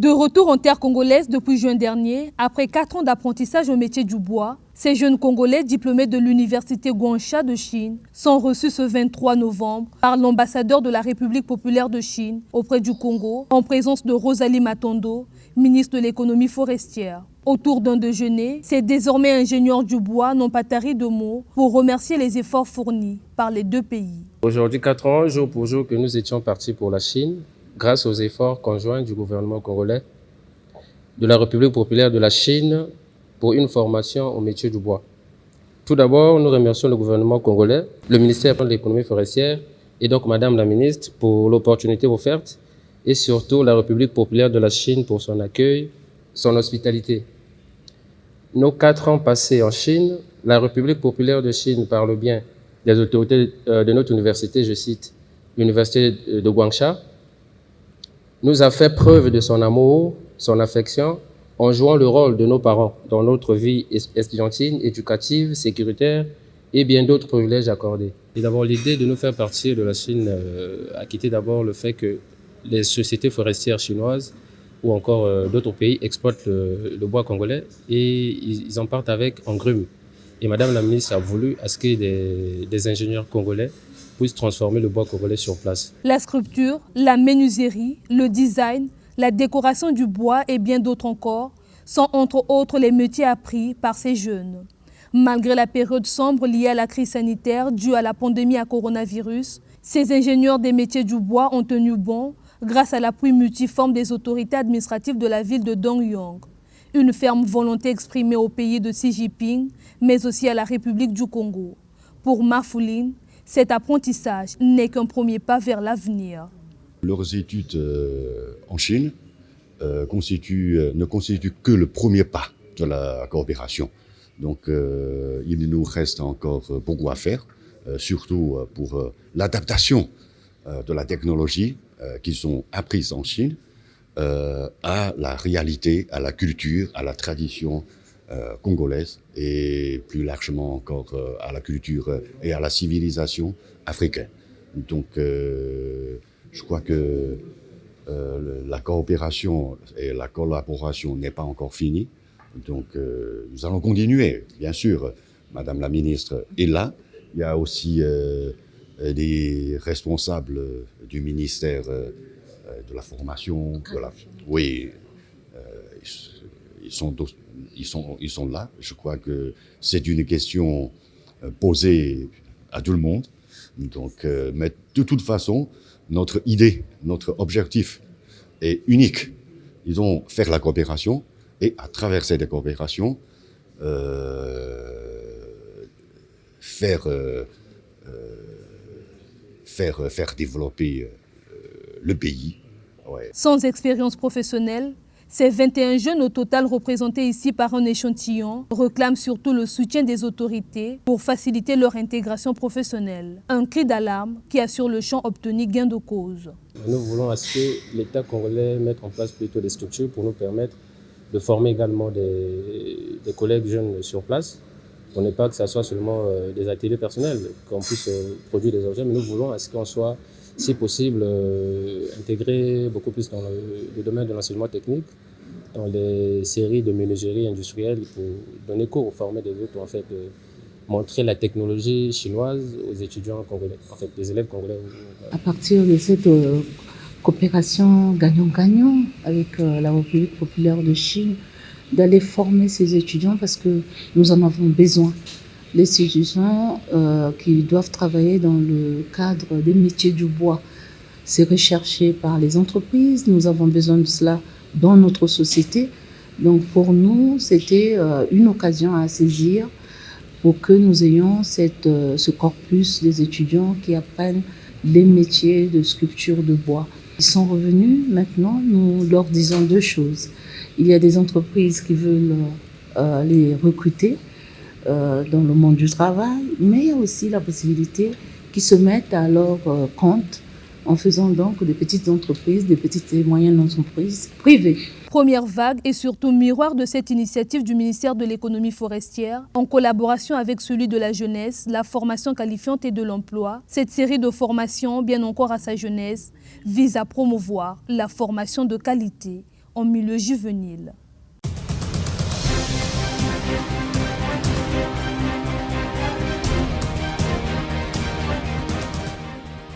De retour en terre congolaise depuis juin dernier, après 4 ans d'apprentissage au métier du bois, ces jeunes Congolais diplômés de l'université Guangsha de Chine sont reçus ce 23 novembre par l'ambassadeur de la République populaire de Chine auprès du Congo, en présence de Rosalie Matondo, ministre de l'économie forestière. Autour d'un déjeuner, ces désormais ingénieurs du bois n'ont pas tari de mots pour remercier les efforts fournis par les deux pays. Aujourd'hui, 4 ans, jour pour jour, que nous étions partis pour la Chine, grâce aux efforts conjoints du gouvernement congolais, de la République populaire de la Chine, pour une formation au métier du bois. Tout d'abord, nous remercions le gouvernement congolais, le ministère de l'économie forestière et donc Madame la ministre pour l'opportunité offerte et surtout la République populaire de la Chine pour son accueil, son hospitalité. Nos 4 ans passés en Chine, la République populaire de Chine, par le bien des autorités de notre université, je cite, l'université de Guangsha, nous a fait preuve de son amour, son affection, en jouant le rôle de nos parents dans notre vie estudiantine, éducative, sécuritaire et bien d'autres privilèges accordés. Et d'abord, l'idée de nous faire partir de la Chine a quitté d'abord le fait que les sociétés forestières chinoises ou encore d'autres pays exploitent le bois congolais et ils en partent avec en grumes. Et Madame la ministre a voulu à ce que des ingénieurs congolais puissent transformer le bois congolais sur place. La sculpture, la menuiserie, le design, la décoration du bois et bien d'autres encore sont entre autres les métiers appris par ces jeunes. Malgré la période sombre liée à la crise sanitaire due à la pandémie à coronavirus, ces ingénieurs des métiers du bois ont tenu bon grâce à l'appui multiforme des autorités administratives de la ville de Dongyong. Une ferme volonté exprimée au pays de Xi Jinping, mais aussi à la République du Congo. Pour Mafouline, cet apprentissage n'est qu'un premier pas vers l'avenir. Leurs études en Chine ne constituent que le premier pas de la coopération. Donc il nous reste encore beaucoup à faire, surtout pour l'adaptation de la technologie qu'ils ont apprise en Chine à la réalité, à la culture, à la tradition congolaise et plus largement encore à la culture et à la civilisation africaine. Donc je crois que la coopération et la collaboration n'est pas encore finie. Donc nous allons continuer, bien sûr. Madame la ministre est là. Il y a aussi des responsables du ministère de la formation. Oui, ils sont là. Je crois que c'est une question posée à tout le monde. Donc, mais de toute façon, notre idée, notre objectif est unique. Ils vont faire la coopération et à travers cette coopération, faire développer le pays. Ouais. Sans expérience professionnelle, ces 21 jeunes au total représentés ici par un échantillon réclament surtout le soutien des autorités pour faciliter leur intégration professionnelle. Un cri d'alarme qui a sur le champ obtenu gain de cause. Nous voulons à ce que l'État congolais mette en place plutôt des structures pour nous permettre de former également des collègues jeunes sur place. Pour ne pas que ce soit seulement des ateliers personnels, qu'on puisse produire des objets, mais nous voulons à ce qu'on soit, si possible, intégré beaucoup plus dans le domaine de l'enseignement technique, dans les séries de menuiserie industrielle pour donner cours, former des autres, en fait, montrer la technologie chinoise aux étudiants congolais, en fait, les élèves congolais. À partir de cette coopération gagnant-gagnant avec la République populaire de Chine, d'aller former ces étudiants parce que nous en avons besoin. Les étudiants qui doivent travailler dans le cadre des métiers du bois, c'est recherché par les entreprises. Nous avons besoin de cela dans notre société. Donc pour nous, c'était une occasion à saisir pour que nous ayons ce corpus des étudiants qui apprennent les métiers de sculpture de bois. Ils sont revenus, maintenant nous leur disons 2 choses. Il y a des entreprises qui veulent les recruter dans le monde du travail, mais il y a aussi la possibilité qu'ils se mettent à leur compte en faisant donc des petites entreprises, des petites et moyennes entreprises privées. Première vague et surtout miroir de cette initiative du ministère de l'économie forestière, en collaboration avec celui de la jeunesse, la formation qualifiante et de l'emploi. Cette série de formations, bien encore à sa jeunesse, vise à promouvoir la formation de qualité en milieu juvénile.